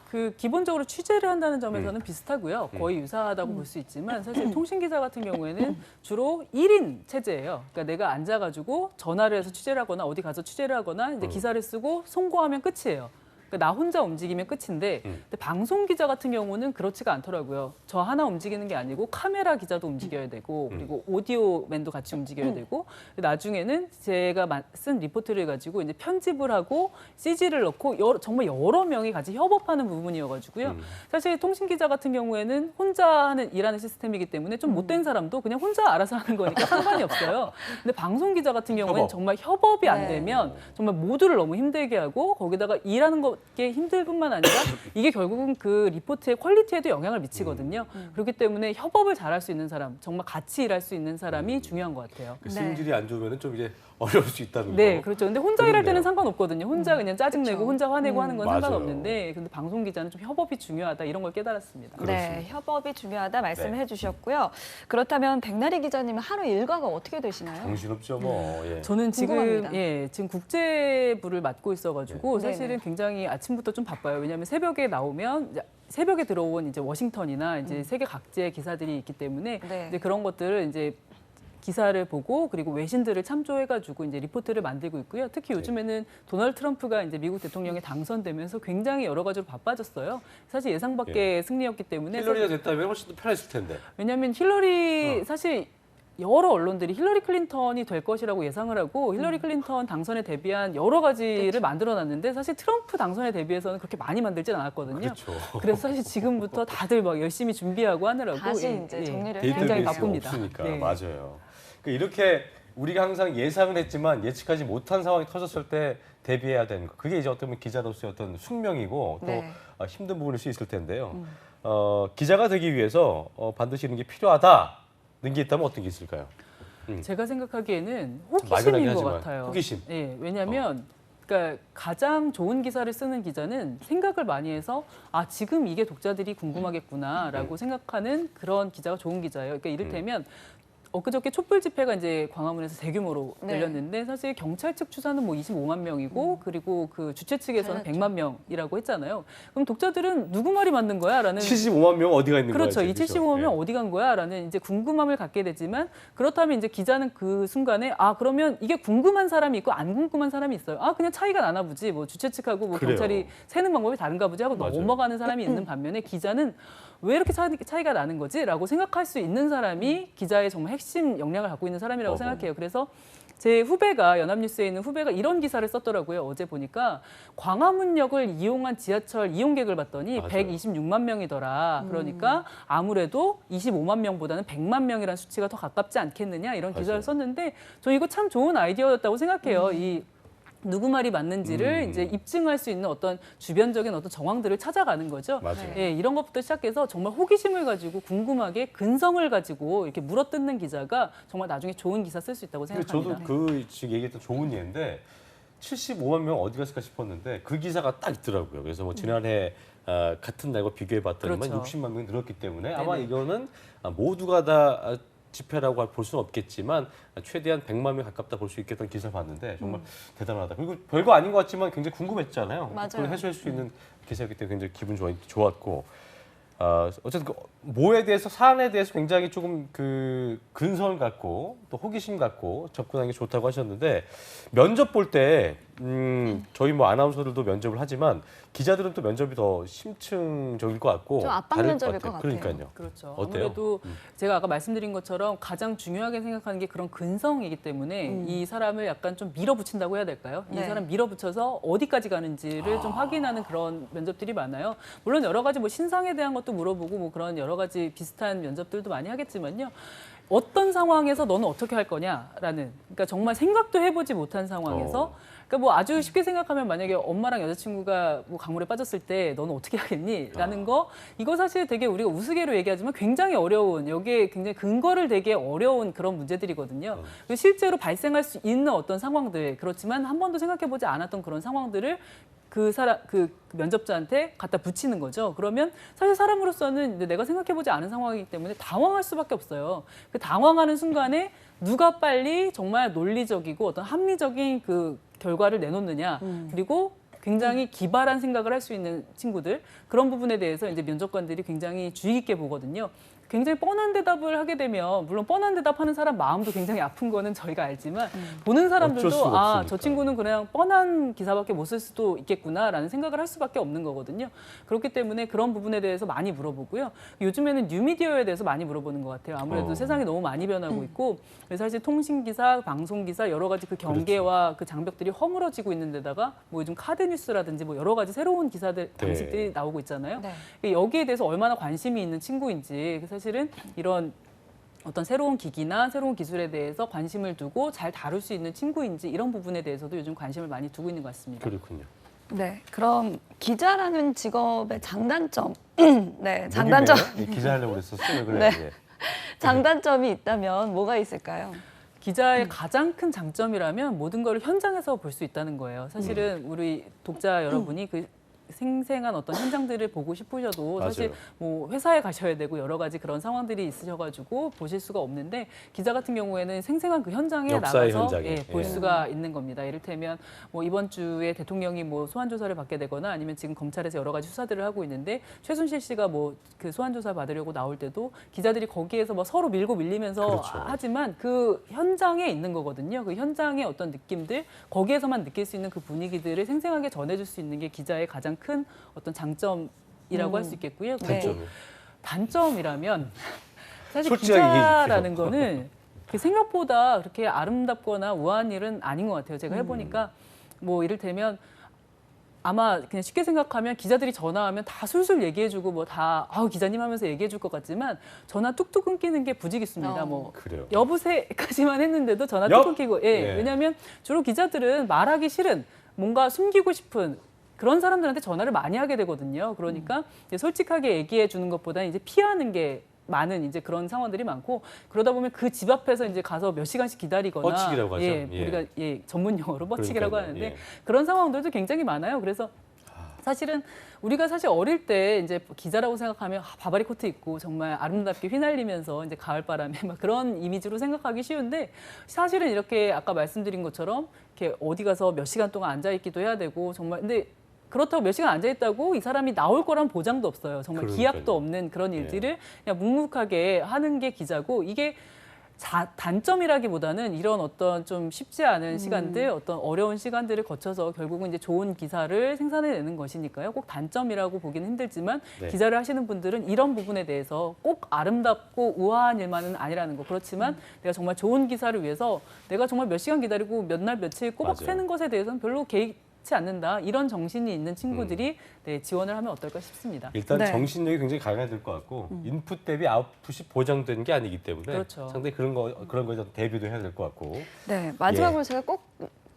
그 기본적으로 취재를 한다는 점에서는 비슷하고요. 거의 유사하다고 볼 수 있지만 사실 통신 기자 같은 경우에는 주로 1인 체제예요. 그러니까 내가 앉아가지고 전화를 해서 취재를 하거나 어디 가서 취재를 하거나 이제 기사를 쓰고 송고하면 끝이에요. 그러니까 나 혼자 움직이면 끝인데 근데 방송 기자 같은 경우는 그렇지가 않더라고요. 저 하나 움직이는 게 아니고 카메라 기자도 움직여야 되고 그리고 오디오맨도 같이 움직여야 되고 나중에는 제가 쓴 리포트를 가지고 이제 편집을 하고 CG를 넣고 정말 여러 명이 같이 협업하는 부분이어가지고요. 사실 통신 기자 같은 경우에는 혼자 일하는 시스템이기 때문에 좀 못된 사람도 그냥 혼자 알아서 하는 거니까 상관이 없어요. 근데 방송 기자 같은 경우에는 협업. 정말 협업이 안 네. 되면 정말 모두를 너무 힘들게 하고 거기다가 일하는 게 힘들 뿐만 아니라 이게 결국은 그 리포트의 퀄리티에도 영향을 미치거든요. 그렇기 때문에 협업을 잘할 수 있는 사람, 정말 같이 일할 수 있는 사람이 중요한 것 같아요. 그 네. 승질이 안 좋으면 좀 이제 어려울 수 있다는 네, 거. 그렇죠. 근데 혼자 일할 그렇네요. 때는 상관없거든요. 혼자 그냥 짜증내고 그렇죠. 혼자 화내고 하는 건 맞아요. 상관없는데 근데 방송 기자는 좀 협업이 중요하다 이런 걸 깨달았습니다. 네, 그렇습니다. 협업이 중요하다 말씀을 네. 해주셨고요. 그렇다면 백나리 기자님은 하루 일과가 어떻게 되시나요? 정신없죠 뭐. 예. 저는 궁금합니다. 지금 국제부를 맡고 있어가지고 네. 사실은 굉장히 아침부터 좀 바빠요. 왜냐하면 새벽에 나오면 이제 새벽에 들어온 이제 워싱턴이나 이제 세계 각지의 기사들이 있기 때문에 네. 이제 그런 것들을 이제 기사를 보고 그리고 외신들을 참조해가지고 이제 리포트를 만들고 있고요. 특히 요즘에는 도널드 트럼프가 이제 미국 대통령에 당선되면서 굉장히 여러 가지로 바빠졌어요. 사실 예상 밖의 승리였기 때문에 힐러리가 됐다면 훨씬 더 편했을 텐데. 왜냐하면 힐러리 사실 여러 언론들이 힐러리 클린턴이 될 것이라고 예상을 하고 힐러리 클린턴 당선에 대비한 여러 가지를 만들어놨는데 사실 트럼프 당선에 대비해서는 그렇게 많이 만들진 않았거든요. 그렇죠. 그래서 사실 지금부터 다들 막 열심히 준비하고 하느라고 다시 이제 정리를 해야 굉장히 데이터베이스가 바쁩니다. 없으니까. 네. 맞아요. 그러니까 이렇게 우리가 항상 예상을 했지만 예측하지 못한 상황이 터졌을 때 대비해야 되는 거. 그게 이제 어떤 보면 기자로서의 어떤 숙명이고 또 네. 힘든 부분일 수 있을 텐데요. 기자가 되기 위해서 반드시 이런 게 필요하다는 게 있다면 어떤 게 있을까요? 제가 생각하기에는 막연하게 호기심인 것 하지만 같아요. 호기심. 예, 왜냐하면 그러니까 가장 좋은 기사를 쓰는 기자는 생각을 많이 해서 아 지금 이게 독자들이 궁금하겠구나라고 생각하는 그런 기자가 좋은 기자예요. 그러니까 이를테면 엊그저께 촛불 집회가 이제 광화문에서 대규모로 네. 열렸는데 사실 경찰 측 추산은 뭐 25만 명이고 그리고 그 주최 측에서는 달랐죠. 100만 명이라고 했잖아요. 그럼 독자들은 누구 말이 맞는 거야라는 75만 명 어디가 있는 그렇죠. 거야? 이 75명 어디 간 거야라는 이제 궁금함을 갖게 되지만 그렇다면 이제 기자는 그 순간에 아 그러면 이게 궁금한 사람이 있고 안 궁금한 사람이 있어요. 아 그냥 차이가 나나 보지. 뭐 주최 측하고 뭐 그래요. 경찰이 세는 방법이 다른가 보지 하고 맞아요. 넘어가는 사람이 있는 반면에 기자는 왜 이렇게 차이가 나는 거지?라고 생각할 수 있는 사람이 기자의 정말 핵심 역량을 갖고 있는 사람이라고 생각해요. 그래서 제 후배가 연합뉴스에 있는 후배가 이런 기사를 썼더라고요. 어제 보니까 광화문역을 이용한 지하철 이용객을 봤더니 맞아요. 126만 명이더라. 그러니까 아무래도 25만 명보다는 100만 명이라는 수치가 더 가깝지 않겠느냐 이런 기사를 맞아요. 썼는데 저 이거 참 좋은 아이디어였다고 생각해요. 이 누구 말이 맞는지를 이제 입증할 수 있는 어떤 주변적인 어떤 정황들을 찾아가는 거죠. 맞아요. 예, 이런 것부터 시작해서 정말 호기심을 가지고 궁금하게 근성을 가지고 이렇게 물어뜯는 기자가 정말 나중에 좋은 기사 쓸 수 있다고 근데 생각합니다. 저도 그 지금 얘기했던 좋은 예인데 75만 명 어디 갔을까 싶었는데 그 기사가 딱 있더라고요. 그래서 뭐 지난해 같은 날과 비교해 봤더니만 그렇죠. 60만 명이 늘었기 때문에 아마 네네. 이거는 모두가 다 집회라고 볼 수는 없겠지만 최대한 100만 명 가깝다 볼 수 있겠다는 기사를 봤는데 정말 대단하다. 그리고 별거 아닌 것 같지만 굉장히 궁금했잖아요. 맞아요. 그걸 해소할 수 있는 기사이기 때문에 굉장히 기분 좋았고 어쨌든 그 뭐에 대해서 사안에 대해서 굉장히 조금 그 근성을 갖고 또 호기심 갖고 접근하는 게 좋다고 하셨는데 면접 볼 때 저희 뭐 아나운서들도 면접을 하지만 기자들은 또 면접이 더 심층적일 것 같고 좀 압박 다를 면접일 것 같아요. 그러니까요. 그렇죠. 어때요? 아무래도 제가 아까 말씀드린 것처럼 가장 중요하게 생각하는 게 그런 근성이기 때문에 이 사람을 약간 좀 밀어붙인다고 해야 될까요? 이 네. 사람 밀어붙여서 어디까지 가는지를 좀 확인하는 그런 면접들이 많아요. 물론 여러 가지 뭐 신상에 대한 것도 물어보고 뭐 그런 여러 가지 비슷한 면접들도 많이 하겠지만요. 어떤 상황에서 너는 어떻게 할 거냐라는 그러니까 정말 생각도 해보지 못한 상황에서 그러니까 뭐 아주 쉽게 생각하면 만약에 엄마랑 여자친구가 뭐 강물에 빠졌을 때 너는 어떻게 하겠니? 라는 거 이거 사실 되게 우리가 우스개로 얘기하지만 굉장히 어려운 여기에 굉장히 근거를 되게 어려운 그런 문제들이거든요. 그리고 실제로 발생할 수 있는 어떤 상황들 그렇지만 한 번도 생각해보지 않았던 그런 상황들을 그 면접자한테 갖다 붙이는 거죠. 그러면 사실 사람으로서는 이제 내가 생각해보지 않은 상황이기 때문에 당황할 수밖에 없어요. 그 당황하는 순간에 누가 빨리 정말 논리적이고 어떤 합리적인 그 결과를 내놓느냐. 그리고 굉장히 기발한 생각을 할 수 있는 친구들 그런 부분에 대해서 이제 면접관들이 굉장히 주의 깊게 보거든요. 굉장히 뻔한 대답을 하게 되면 물론 뻔한 대답하는 사람 마음도 굉장히 아픈 거는 저희가 알지만 보는 어쩔 사람들도 수가 아, 없으니까. 저 친구는 그냥 뻔한 기사밖에 못 쓸 수도 있겠구나라는 생각을 할 수밖에 없는 거거든요. 그렇기 때문에 그런 부분에 대해서 많이 물어보고요. 요즘에는 뉴미디어에 대해서 많이 물어보는 것 같아요. 아무래도 세상이 너무 많이 변하고 있고 그래서 사실 통신기사, 방송기사 여러 가지 그 경계와 그 장벽들이 허물어지고 있는 데다가 뭐 요즘 카드뉴스라든지 뭐 여러 가지 새로운 기사들 방식들이 나오고 있잖아요. 네. 여기에 대해서 얼마나 관심이 있는 친구인지 사실은 이런 어떤 새로운 기기나 새로운 기술에 대해서 관심을 두고 잘 다룰 수 있는 친구인지 이런 부분에 대해서도 요즘 관심을 많이 두고 있는 것 같습니다. 그렇군요. 네, 그럼 기자라는 직업의 장단점, 네, 장단점, 목이 메요? 기자 하려고 그랬었어요. 왜 그래? 네. 예. 장단점이 있다면 뭐가 있을까요? 기자의 가장 큰 장점이라면 모든 걸 현장에서 볼 수 있다는 거예요. 사실은 우리 독자 여러분이 그 생생한 어떤 현장들을 보고 싶으셔도 사실 맞아요. 뭐 회사에 가셔야 되고 여러 가지 그런 상황들이 있으셔가지고 보실 수가 없는데 기자 같은 경우에는 생생한 그 현장에 역사의 나가서 현장에. 볼 예. 수가 있는 겁니다. 이를테면 뭐 이번 주에 대통령이 뭐 소환 조사를 받게 되거나 아니면 지금 검찰에서 여러 가지 수사들을 하고 있는데 최순실 씨가 뭐 그 소환 조사 받으려고 나올 때도 기자들이 거기에서 뭐 서로 밀고 밀리면서 그렇죠. 하지만 그 현장에 있는 거거든요. 그 현장의 어떤 느낌들 거기에서만 느낄 수 있는 그 분위기들을 생생하게 전해줄 수 있는 게 기자의 가장 큰 어떤 장점이라고 할 수 있겠고요. 그리고 단점은? 단점이라면 사실 솔직하게 기자라는 얘기해주세요. 거는 생각보다 그렇게 아름답거나 우아한 일은 아닌 것 같아요. 제가 해보니까 뭐 이를테면 아마 그냥 쉽게 생각하면 기자들이 전화하면 다 술술 얘기해주고 뭐 다 아우 기자님 하면서 얘기해줄 것 같지만 전화 뚝뚝 끊기는 게 부지기수입니다. 뭐 그래요. 여보세까지만 했는데도 전화 엽? 뚝 끊기고 예. 예. 왜냐하면 주로 기자들은 말하기 싫은 뭔가 숨기고 싶은 그런 사람들한테 전화를 많이 하게 되거든요. 그러니까 이제 솔직하게 얘기해 주는 것보다 이제 피하는 게 많은 이제 그런 상황들이 많고 그러다 보면 그 집 앞에서 이제 가서 몇 시간씩 기다리거나 뻗치기라고 하죠. 예, 예. 우리가 예, 전문 용어로 뻗치기라고 그러니까요. 하는데 예. 그런 상황들도 굉장히 많아요. 그래서 사실은 우리가 사실 어릴 때 이제 기자라고 생각하면 바바리 코트 입고 정말 아름답게 휘날리면서 이제 가을바람에 막 그런 이미지로 생각하기 쉬운데 사실은 이렇게 아까 말씀드린 것처럼 이렇게 어디 가서 몇 시간 동안 앉아 있기도 해야 되고 정말 근데 그렇다고 몇 시간 앉아 있다고 이 사람이 나올 거란 보장도 없어요. 정말 그러니까요. 기약도 없는 그런 일들을 그냥 묵묵하게 하는 게 기자고 이게 단점이라기보다는 이런 어떤 좀 쉽지 않은 시간들, 어떤 어려운 시간들을 거쳐서 결국은 이제 좋은 기사를 생산해내는 것이니까요. 꼭 단점이라고 보기는 힘들지만 네. 기자를 하시는 분들은 이런 부분에 대해서 꼭 아름답고 우아한 일만은 아니라는 거. 그렇지만 내가 정말 좋은 기사를 위해서 내가 정말 몇 시간 기다리고 몇 날 며칠 꼬박 맞아요. 새는 것에 대해서는 별로 개의치 않는다. 이런 정신이 있는 친구들이 네, 지원을 하면 어떨까 싶습니다. 일단 네. 정신력이 굉장히 강해야 될 것 같고 인풋 대비 아웃풋이 보장된 게 아니기 때문에 그렇죠. 상당히 그런 거에 대해서 대비도 해야 될 것 같고. 네, 마지막으로 제가 꼭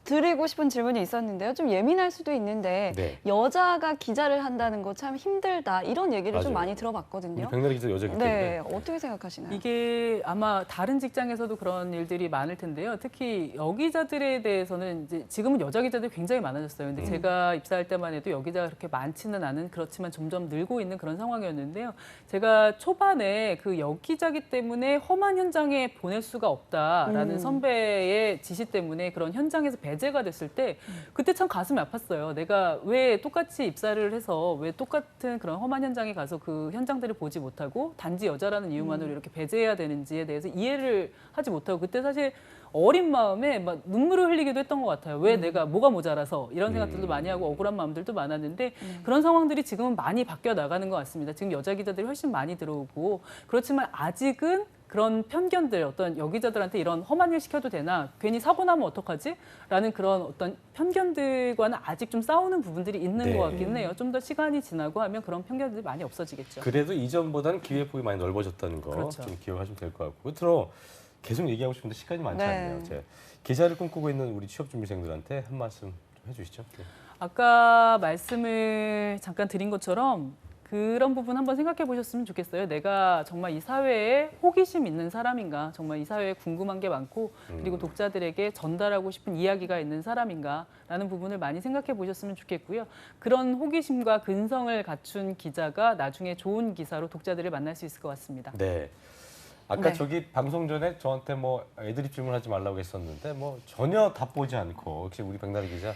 드리고 싶은 질문이 있었는데요. 좀 예민할 수도 있는데 네. 여자가 기자를 한다는 거 참 힘들다 이런 얘기를 좀 맞아요. 많이 우리 들어봤거든요. 백나리 기자 여자기 때문에. 네, 어떻게 생각하시나요? 이게 아마 다른 직장에서도 그런 일들이 많을 텐데요. 특히 여기자들에 대해서는 이제 지금은 여자 기자들이 굉장히 많아졌어요. 근데 제가 입사할 때만 해도 여기자가 그렇게 많지는 않은 그렇지만 점점 늘고 있는 그런 상황이었는데요. 제가 초반에 그 여기자기 때문에 험한 현장에 보낼 수가 없다라는 선배의 지시 때문에 그런 현장에서 배제가 됐을 때 그때 참 가슴이 아팠어요. 내가 왜 똑같이 입사를 해서 왜 똑같은 그런 험한 현장에 가서 그 현장들을 보지 못하고 단지 여자라는 이유만으로 이렇게 배제해야 되는지에 대해서 이해를 하지 못하고 그때 사실 어린 마음에 막 눈물을 흘리기도 했던 것 같아요. 왜 내가 뭐가 모자라서 이런 생각들도 많이 하고 억울한 마음들도 많았는데 그런 상황들이 지금은 많이 바뀌어 나가는 것 같습니다. 지금 여자 기자들이 훨씬 많이 들어오고 그렇지만 아직은 그런 편견들, 어떤 여기자들한테 이런 험한 일 시켜도 되나? 괜히 사고 나면 어떡하지? 라는 그런 어떤 편견들과는 아직 좀 싸우는 부분들이 있는 네. 것 같기는 해요. 좀 더 시간이 지나고 하면 그런 편견들이 많이 없어지겠죠. 그래도 이전보다는 기회폭이 많이 넓어졌다는 거 좀 그렇죠. 기억하시면 될 것 같고. 끝으로 계속 얘기하고 싶은데 시간이 많지 네. 않네요. 제 기자를 꿈꾸고 있는 우리 취업준비생들한테 한 말씀 좀 해주시죠. 네. 아까 말씀을 잠깐 드린 것처럼 그런 부분 한번 생각해 보셨으면 좋겠어요. 내가 정말 이 사회에 호기심 있는 사람인가, 정말 이 사회에 궁금한 게 많고 그리고 독자들에게 전달하고 싶은 이야기가 있는 사람인가라는 부분을 많이 생각해 보셨으면 좋겠고요. 그런 호기심과 근성을 갖춘 기자가 나중에 좋은 기사로 독자들을 만날 수 있을 것 같습니다. 네. 아까 네. 저기 방송 전에 저한테 뭐 애드립 질문하지 말라고 했었는데 뭐 전혀 답보지 않고 역시 우리 백나리 기자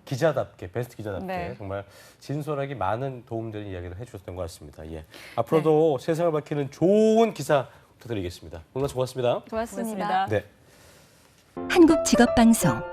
기자답게 베스트 기자답게 네. 정말 진솔하게 많은 도움되는 이야기를 해주셨던 것 같습니다. 예. 앞으로도 세상을 밝히는 좋은 기사 부탁드리겠습니다. 오늘 고맙습니다. 고맙습니다. 네. 한국직업방송